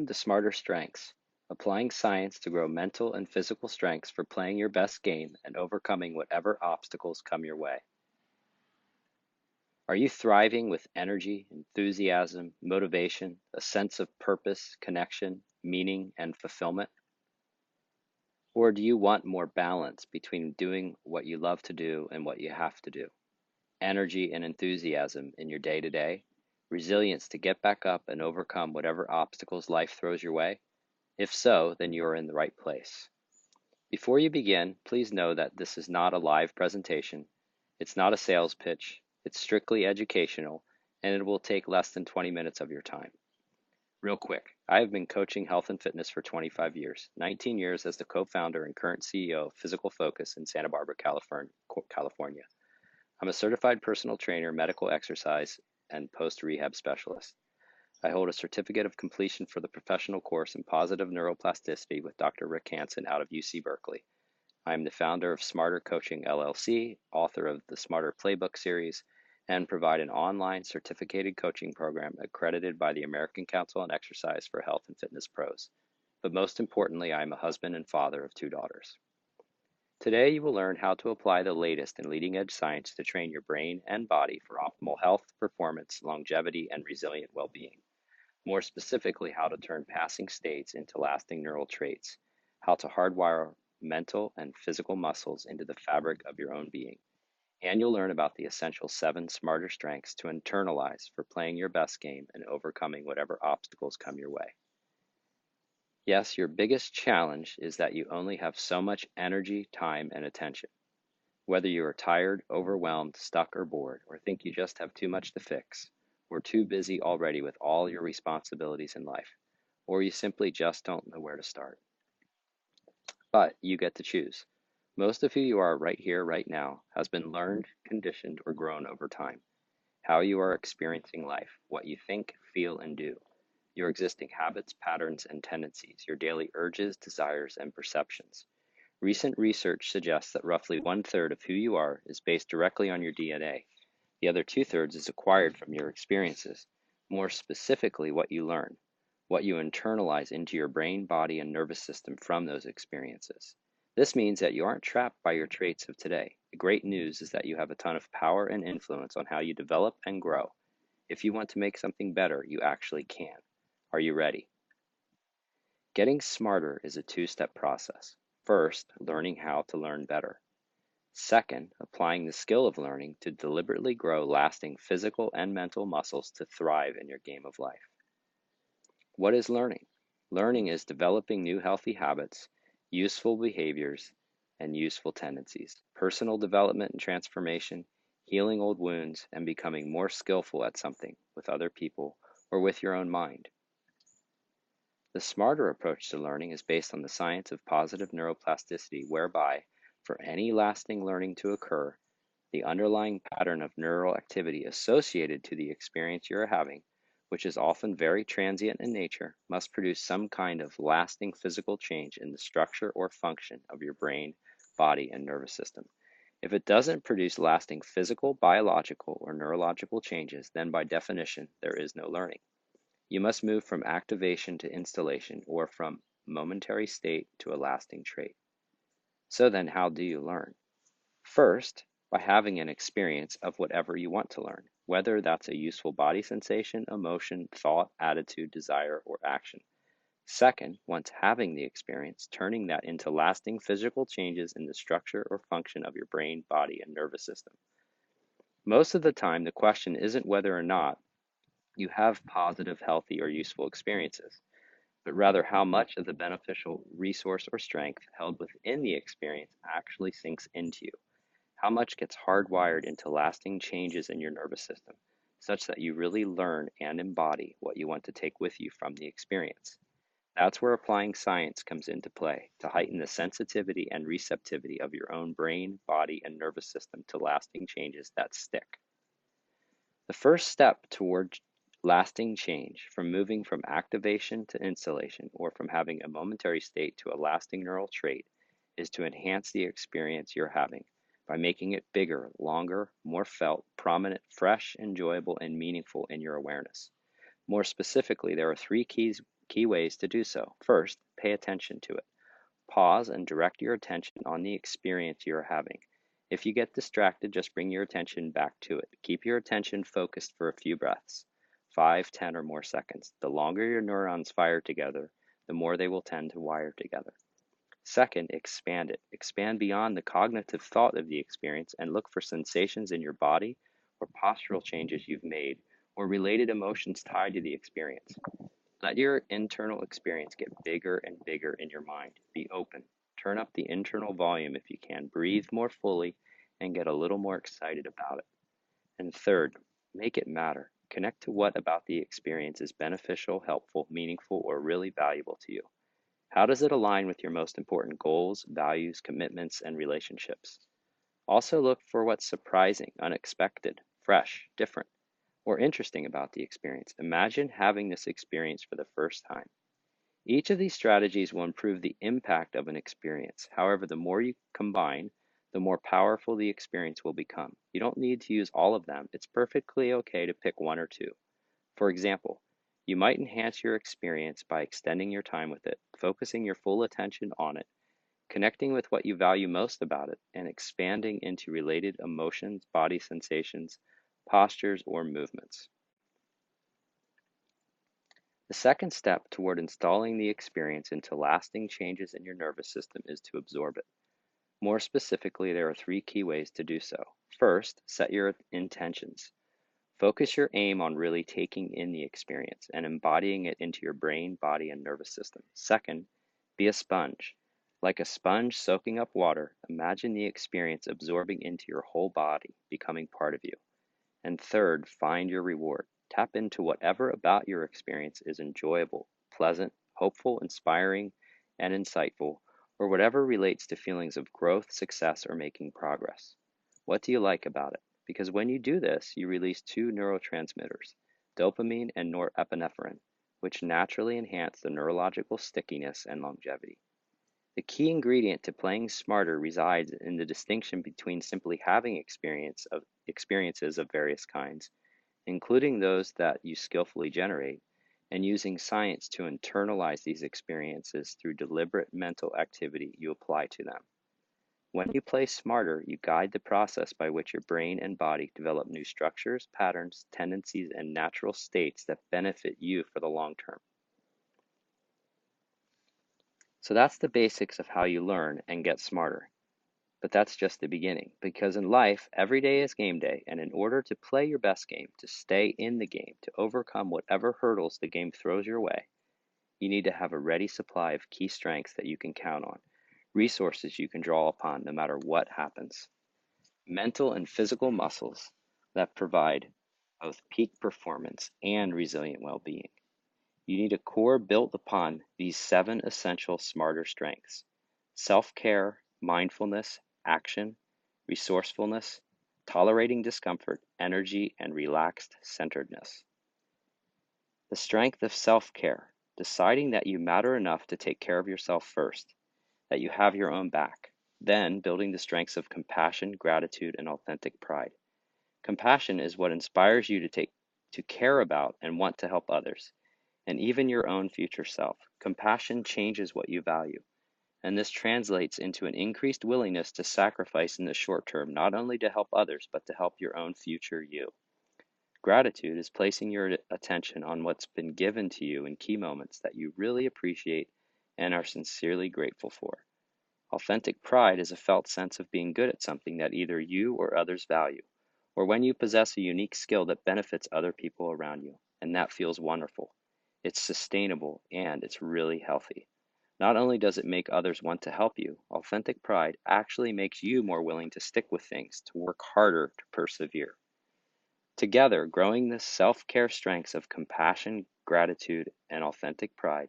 To Smarter Strengths, applying science to grow mental and physical strengths for playing your best game and overcoming whatever obstacles come your way. Are you thriving with energy, enthusiasm, motivation, a sense of purpose, connection, meaning, and fulfillment? Or do you want more balance between doing what you love to do and what you have to do? Energy and enthusiasm in your day to day? Resilience to get back up and overcome whatever obstacles life throws your way? If so, then you are in the right place. Before you begin, please know that this is not a live presentation. It's not a sales pitch. It's strictly educational, and it will take less than 20 minutes of your time. Real quick, I have been coaching health and fitness for 25 years, 19 years as the co-founder and current CEO of Physical Focus in Santa Barbara, California. I'm a certified personal trainer, medical exercise, and post-rehab specialist. I hold a certificate of completion for the professional course in positive neuroplasticity with Dr. Rick Hansen out of UC Berkeley. I am the founder of Smarter Coaching LLC, author of the Smarter Playbook series, and provide an online certificated coaching program accredited by the American Council on Exercise for Health and Fitness Pros. But most importantly, I am a husband and father of 2 daughters. Today, you will learn how to apply the latest in leading edge science to train your brain and body for optimal health, performance, longevity, and resilient well being. More specifically, how to turn passing states into lasting neural traits, how to hardwire mental and physical muscles into the fabric of your own being. And you'll learn about the essential 7 smarter strengths to internalize for playing your best game and overcoming whatever obstacles come your way. Yes, your biggest challenge is that you only have so much energy, time, and attention. Whether you are tired, overwhelmed, stuck, or bored, or think you just have too much to fix, or too busy already with all your responsibilities in life, or you simply just don't know where to start. But you get to choose. Most of who you are right here, right now, has been learned, conditioned, or grown over time. How you are experiencing life, what you think, feel, and do, your existing habits, patterns, and tendencies, your daily urges, desires, and perceptions. Recent research suggests that roughly 1/3 of who you are is based directly on your DNA. The other 2/3 is acquired from your experiences, more specifically, what you learn, what you internalize into your brain, body, and nervous system from those experiences. This means that you aren't trapped by your traits of today. The great news is that you have a ton of power and influence on how you develop and grow. If you want to make something better, you actually can. Are you ready? Getting smarter is a 2-step process. First, learning how to learn better. Second, applying the skill of learning to deliberately grow lasting physical and mental muscles to thrive in your game of life. What is learning? Learning is developing new healthy habits, useful behaviors, and useful tendencies, personal development and transformation, healing old wounds, and becoming more skillful at something with other people or with your own mind. The smarter approach to learning is based on the science of positive neuroplasticity, whereby, for any lasting learning to occur, the underlying pattern of neural activity associated to the experience you are having, which is often very transient in nature, must produce some kind of lasting physical change in the structure or function of your brain, body, and nervous system. If it doesn't produce lasting physical, biological, or neurological changes, then by definition, there is no learning. You must move from activation to installation, or from momentary state to a lasting trait. So then, how do you learn? First, by having an experience of whatever you want to learn, whether that's a useful body sensation, emotion, thought, attitude, desire, or action. Second, once having the experience, turning that into lasting physical changes in the structure or function of your brain, body, and nervous system. Most of the time, the question isn't whether or not you have positive, healthy, or useful experiences, but rather how much of the beneficial resource or strength held within the experience actually sinks into you. How much gets hardwired into lasting changes in your nervous system, such that you really learn and embody what you want to take with you from the experience. That's where applying science comes into play, to heighten the sensitivity and receptivity of your own brain, body, and nervous system to lasting changes that stick. The first step toward lasting change, from moving from activation to installation, or from having a momentary state to a lasting neural trait, is to enhance the experience you're having by making it bigger, longer, more felt, prominent, fresh, enjoyable, and meaningful in your awareness. More specifically, there are key ways to do so. First, pay attention to it. Pause and direct your attention on the experience you are having. If you get distracted, just bring your attention back to it. Keep your attention focused for a few breaths, 5, 10, or more seconds. The longer your neurons fire together, the more they will tend to wire together. Second, expand it. Expand beyond the cognitive thought of the experience and look for sensations in your body or postural changes you've made or related emotions tied to the experience. Let your internal experience get bigger and bigger in your mind. Be open. Turn up the internal volume if you can. Breathe more fully and get a little more excited about it. And third, make it matter. Connect to what about the experience is beneficial, helpful, meaningful, or really valuable to you. How does it align with your most important goals, values, commitments, and relationships? Also look for what's surprising, unexpected, fresh, different, or interesting about the experience. Imagine having this experience for the first time. Each of these strategies will improve the impact of an experience. However, the more you combine, the more powerful the experience will become. You don't need to use all of them. It's perfectly okay to pick one or two. For example, you might enhance your experience by extending your time with it, focusing your full attention on it, connecting with what you value most about it, and expanding into related emotions, body sensations, postures, or movements. The second step toward installing the experience into lasting changes in your nervous system is to absorb it. More specifically, there are 3 key ways to do so. First, set your intentions. Focus your aim on really taking in the experience and embodying it into your brain, body, and nervous system. Second, be a sponge. Like a sponge soaking up water, imagine the experience absorbing into your whole body, becoming part of you. And third, find your reward. Tap into whatever about your experience is enjoyable, pleasant, hopeful, inspiring, and insightful, or whatever relates to feelings of growth, success, or making progress. What do you like about it? Because when you do this, you release 2 neurotransmitters, dopamine and norepinephrine, which naturally enhance the neurological stickiness and longevity. The key ingredient to playing smarter resides in the distinction between simply having experiences of various kinds, including those that you skillfully generate, and using science to internalize these experiences through deliberate mental activity you apply to them. When you play smarter, you guide the process by which your brain and body develop new structures, patterns, tendencies, and natural states that benefit you for the long term. So that's the basics of how you learn and get smarter. But that's just the beginning, because in life, every day is game day, and in order to play your best game, to stay in the game, to overcome whatever hurdles the game throws your way, you need to have a ready supply of key strengths that you can count on, resources you can draw upon no matter what happens, mental and physical muscles that provide both peak performance and resilient well-being. You need a core built upon these 7 essential smarter strengths: self-care, mindfulness, action, resourcefulness, tolerating discomfort, energy, and relaxed centeredness. The strength of self-care, deciding that you matter enough to take care of yourself first, that you have your own back. Then building the strengths of compassion, gratitude, and authentic pride. Compassion is what inspires you to care about and want to help others, and even your own future self. Compassion changes what you value, and this translates into an increased willingness to sacrifice in the short term, not only to help others, but to help your own future you. Gratitude is placing your attention on what's been given to you in key moments that you really appreciate and are sincerely grateful for. Authentic pride is a felt sense of being good at something that either you or others value, or when you possess a unique skill that benefits other people around you, and that feels wonderful. It's sustainable and it's really healthy. Not only does it make others want to help you, authentic pride actually makes you more willing to stick with things, to work harder, to persevere. Together, growing the self-care strengths of compassion, gratitude, and authentic pride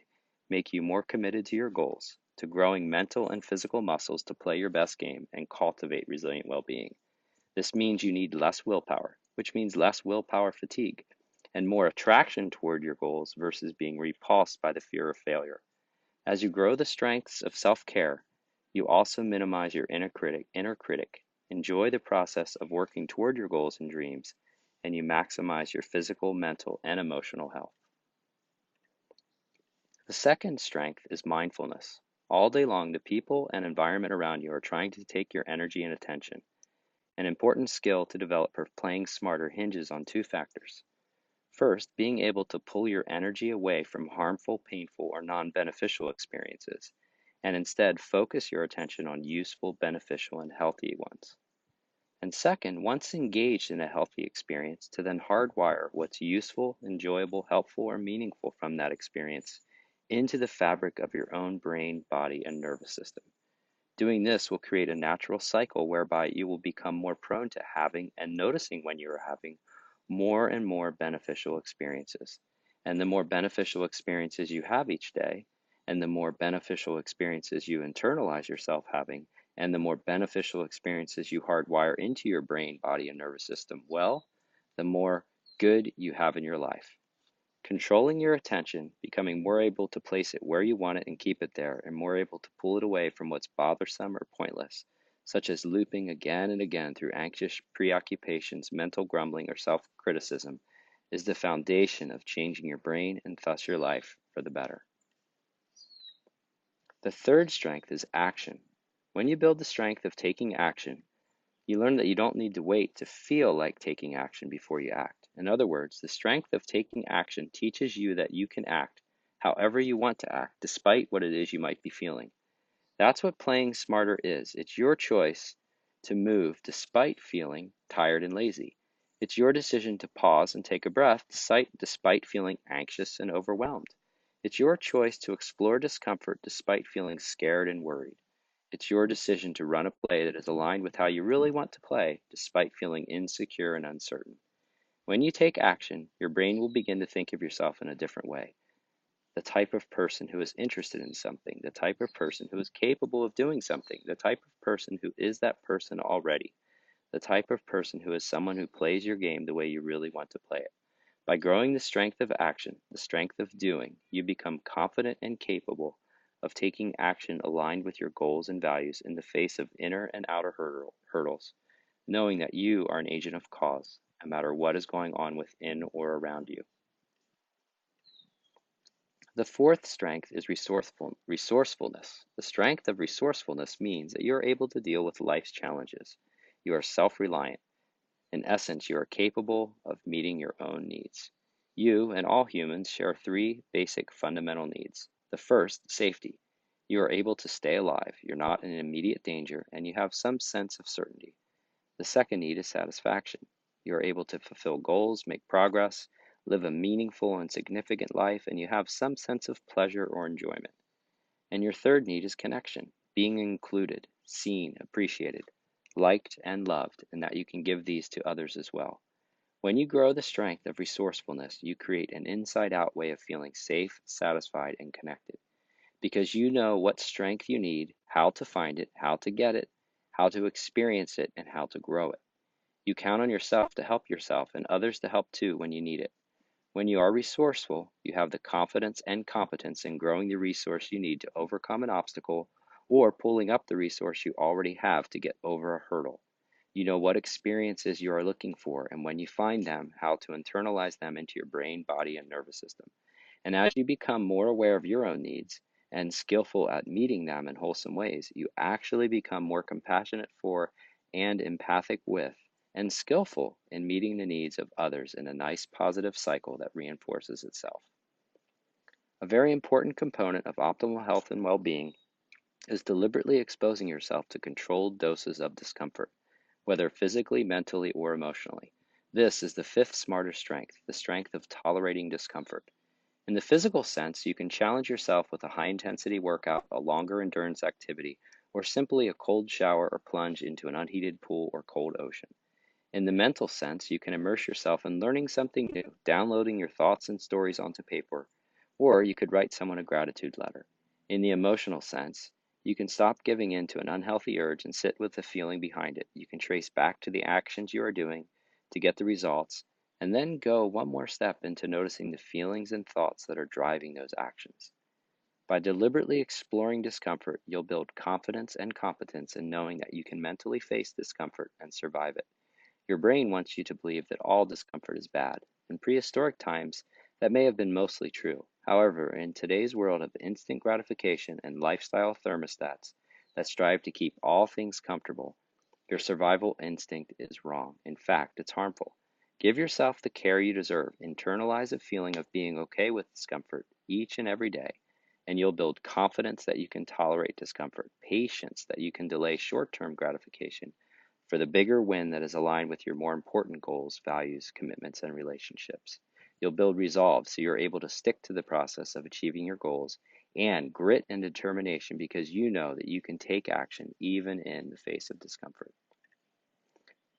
make you more committed to your goals, to growing mental and physical muscles to play your best game and cultivate resilient well-being. This means you need less willpower, which means less willpower fatigue, and more attraction toward your goals versus being repulsed by the fear of failure. As you grow the strengths of self-care, you also minimize your inner critic, enjoy the process of working toward your goals and dreams, and you maximize your physical, mental, and emotional health. The second strength is mindfulness. All day long, the people and environment around you are trying to take your energy and attention. An important skill to develop for playing smarter hinges on two factors. First, being able to pull your energy away from harmful, painful, or non beneficial experiences, and instead focus your attention on useful, beneficial, and healthy ones. And second, once engaged in a healthy experience, to then hardwire what's useful, enjoyable, helpful, or meaningful from that experience into the fabric of your own brain, body, and nervous system. Doing this will create a natural cycle whereby you will become more prone to having and noticing when you are having more and more beneficial experiences. And the more beneficial experiences you have each day, and the more beneficial experiences you internalize yourself having, and the more beneficial experiences you hardwire into your brain, body, and nervous system, well, the more good you have in your life. Controlling your attention, becoming more able to place it where you want it and keep it there, and more able to pull it away from what's bothersome or pointless, such as looping again and again through anxious preoccupations, mental grumbling, or self criticism, is the foundation of changing your brain and thus your life for the better. The third strength is action. When you build the strength of taking action, you learn that you don't need to wait to feel like taking action before you act. In other words, the strength of taking action teaches you that you can act however you want to act, despite what it is you might be feeling. That's what playing smarter is. It's your choice to move despite feeling tired and lazy. It's your decision to pause and take a breath despite feeling anxious and overwhelmed. It's your choice to explore discomfort despite feeling scared and worried. It's your decision to run a play that is aligned with how you really want to play, despite feeling insecure and uncertain. When you take action, your brain will begin to think of yourself in a different way. The type of person who is interested in something, the type of person who is capable of doing something, the type of person who is that person already, the type of person who is someone who plays your game the way you really want to play it. By growing the strength of action, the strength of doing, you become confident and capable of taking action aligned with your goals and values in the face of inner and outer hurdles, knowing that you are an agent of cause, no matter what is going on within or around you. The fourth strength is resourcefulness. The strength of resourcefulness means that you are able to deal with life's challenges. You are self reliant. In essence, you are capable of meeting your own needs. You and all humans share three basic fundamental needs. The first, safety. You are able to stay alive, you're not in immediate danger, and you have some sense of certainty. The second need is satisfaction. You are able to fulfill goals, make progress, live a meaningful and significant life, and you have some sense of pleasure or enjoyment. And your third need is connection, being included, seen, appreciated, liked, and loved, and that you can give these to others as well. When you grow the strength of resourcefulness, you create an inside out way of feeling safe, satisfied, and connected because you know what strength you need, how to find it, how to get it, how to experience it, and how to grow it. You count on yourself to help yourself and others to help too when you need it. When you are resourceful, you have the confidence and competence in growing the resource you need to overcome an obstacle or pulling up the resource you already have to get over a hurdle. You know what experiences you are looking for, and when you find them, how to internalize them into your brain, body, and nervous system. And as you become more aware of your own needs and skillful at meeting them in wholesome ways, you actually become more compassionate for and empathic with and skillful in meeting the needs of others in a nice positive cycle that reinforces itself. A very important component of optimal health and well being is deliberately exposing yourself to controlled doses of discomfort, whether physically, mentally, or emotionally. This is the fifth smarter strength, the strength of tolerating discomfort. In the physical sense, you can challenge yourself with a high intensity workout, a longer endurance activity, or simply a cold shower or plunge into an unheated pool or cold ocean. In the mental sense, you can immerse yourself in learning something new, downloading your thoughts and stories onto paper, or you could write someone a gratitude letter. In the emotional sense, you can stop giving in to an unhealthy urge and sit with the feeling behind it. You can trace back to the actions you are doing to get the results, and then go one more step into noticing the feelings and thoughts that are driving those actions. By deliberately exploring discomfort, you'll build confidence and competence in knowing that you can mentally face discomfort and survive it. Your brain wants you to believe that all discomfort is bad. In prehistoric times, That may have been mostly true. However, in today's world of instant gratification and lifestyle thermostats that strive to keep all things comfortable, your survival instinct is wrong. In fact, it's harmful. Give yourself the care you deserve. Internalize a feeling of being okay with discomfort each and every day, and you'll build confidence that you can tolerate discomfort, patience that you can delay short term gratification for the bigger win that is aligned with your more important goals, values, commitments, and relationships. You'll build resolve so you're able to stick to the process of achieving your goals, and grit and determination because you know that you can take action even in the face of discomfort.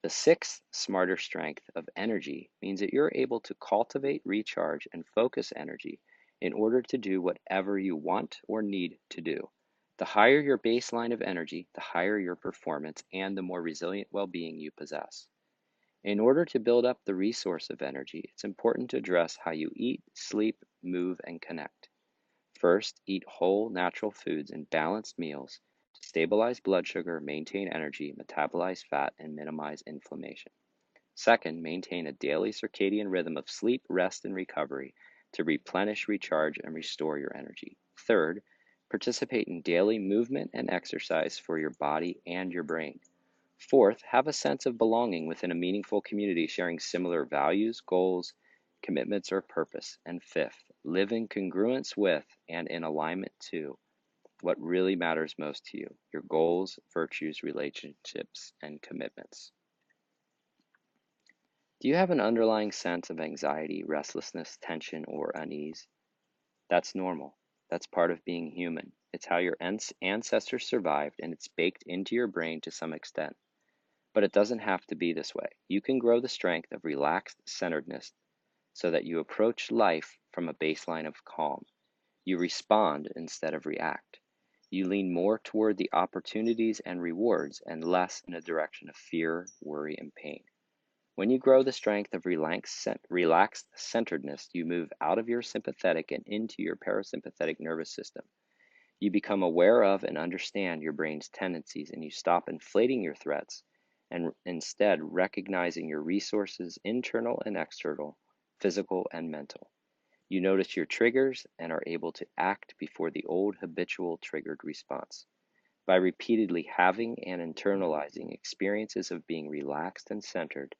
The sixth smarter strength of energy means that you're able to cultivate, recharge, and focus energy in order to do whatever you want or need to do. The higher your baseline of energy, the higher your performance and the more resilient well being you possess. In order to build up the resource of energy, it's important to address how you eat, sleep, move, and connect. First, eat whole, natural foods and balanced meals to stabilize blood sugar, maintain energy, metabolize fat, and minimize inflammation. Second, maintain a daily circadian rhythm of sleep, rest, and recovery to replenish, recharge, and restore your energy. Third, participate in daily movement and exercise for your body and your brain. Fourth, have a sense of belonging within a meaningful community sharing similar values, goals, commitments, or purpose. And fifth, live in congruence with and in alignment to what really matters most to you, your goals, virtues, relationships, and commitments. Do you have an underlying sense of anxiety, restlessness, tension, or unease? That's normal. That's part of being human. It's how your ancestors survived, and it's baked into your brain to some extent. But it doesn't have to be this way. You can grow the strength of relaxed centeredness so that you approach life from a baseline of calm. You respond instead of react. You lean more toward the opportunities and rewards and less in a direction of fear, worry, and pain. When you grow the strength of relaxed centeredness, you move out of your sympathetic and into your parasympathetic nervous system. You become aware of and understand your brain's tendencies, and you stop inflating your threats and instead recognizing your resources, internal and external, physical and mental. You notice your triggers and are able to act before the old habitual triggered response. By repeatedly having and internalizing experiences of being relaxed and centered,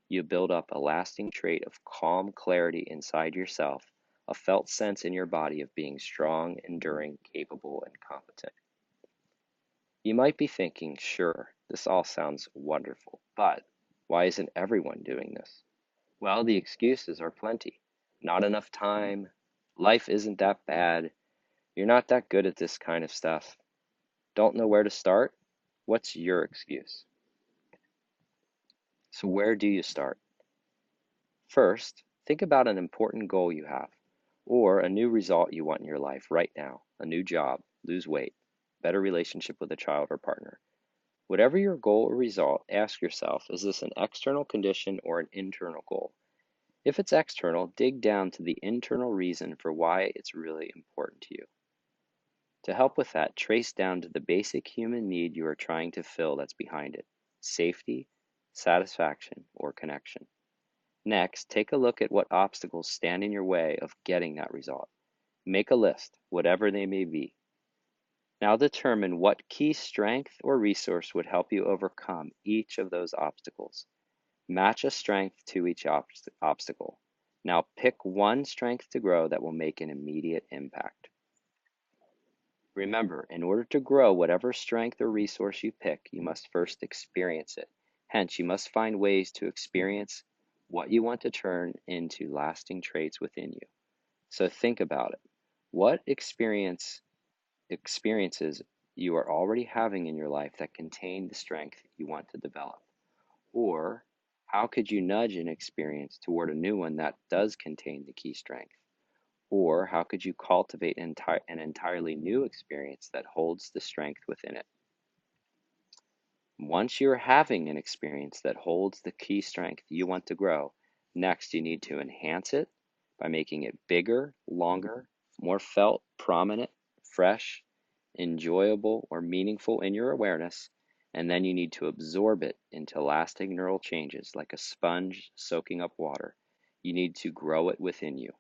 you build up a lasting trait of calm clarity inside yourself, a felt sense in your body of being strong, enduring, capable, and competent. You might be thinking, sure, this all sounds wonderful, but why isn't everyone doing this? Well, the excuses are plenty. Not enough time, life isn't that bad, you're not that good at this kind of stuff, don't know where to start. What's your excuse? So, where do you start? First, think about an important goal you have, or a new result you want in your life right now, a new job, lose weight, better relationship with a child or partner. Whatever your goal or result, ask yourself, is this an external condition or an internal goal? If it's external, dig down to the internal reason for why it's really important to you. To help with that, trace down to the basic human need you are trying to fill that's behind it: safety, satisfaction, or connection. Next, take a look at what obstacles stand in your way of getting that result. Make a list, whatever they may be. Now determine what key strength or resource would help you overcome each of those obstacles. Match a strength to each obstacle. Now pick one strength to grow that will make an immediate impact. Remember, in order to grow whatever strength or resource you pick, you must first experience it. Hence, you must find ways to experience what you want to turn into lasting traits within you. So think about it. What experiences you are already having in your life that contain the strength you want to develop? Or how could you nudge an experience toward a new one that does contain the key strength? Or how could you cultivate an entirely new experience that holds the strength within it? Once you're having an experience that holds the key strength you want to grow, next you need to enhance it by making it bigger, longer, more felt, prominent, fresh, enjoyable, or meaningful in your awareness, and then you need to absorb it into lasting neural changes like a sponge soaking up water. You need to grow it within you.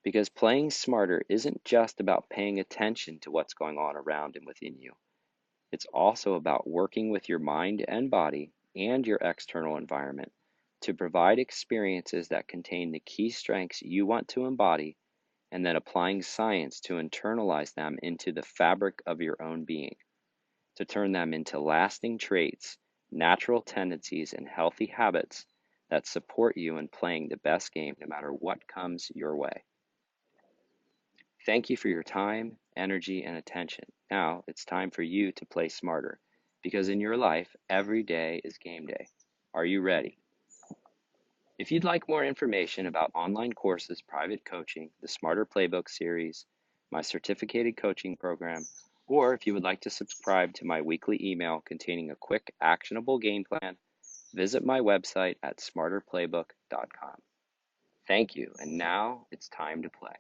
Because playing smarter isn't just about paying attention to what's going on around and within you. It's also about working with your mind and body and your external environment to provide experiences that contain the key strengths you want to embody, and then applying science to internalize them into the fabric of your own being, to turn them into lasting traits, natural tendencies, and healthy habits that support you in playing the best game no matter what comes your way. Thank you for your time, energy, and attention. Now it's time for you to play smarter, because in your life, every day is game day. Are you ready? If you'd like more information about online courses, private coaching, the Smarter Playbook series, my certificated coaching program, or if you would like to subscribe to my weekly email containing a quick, actionable game plan, visit my website at smarterplaybook.com. Thank you, and now it's time to play.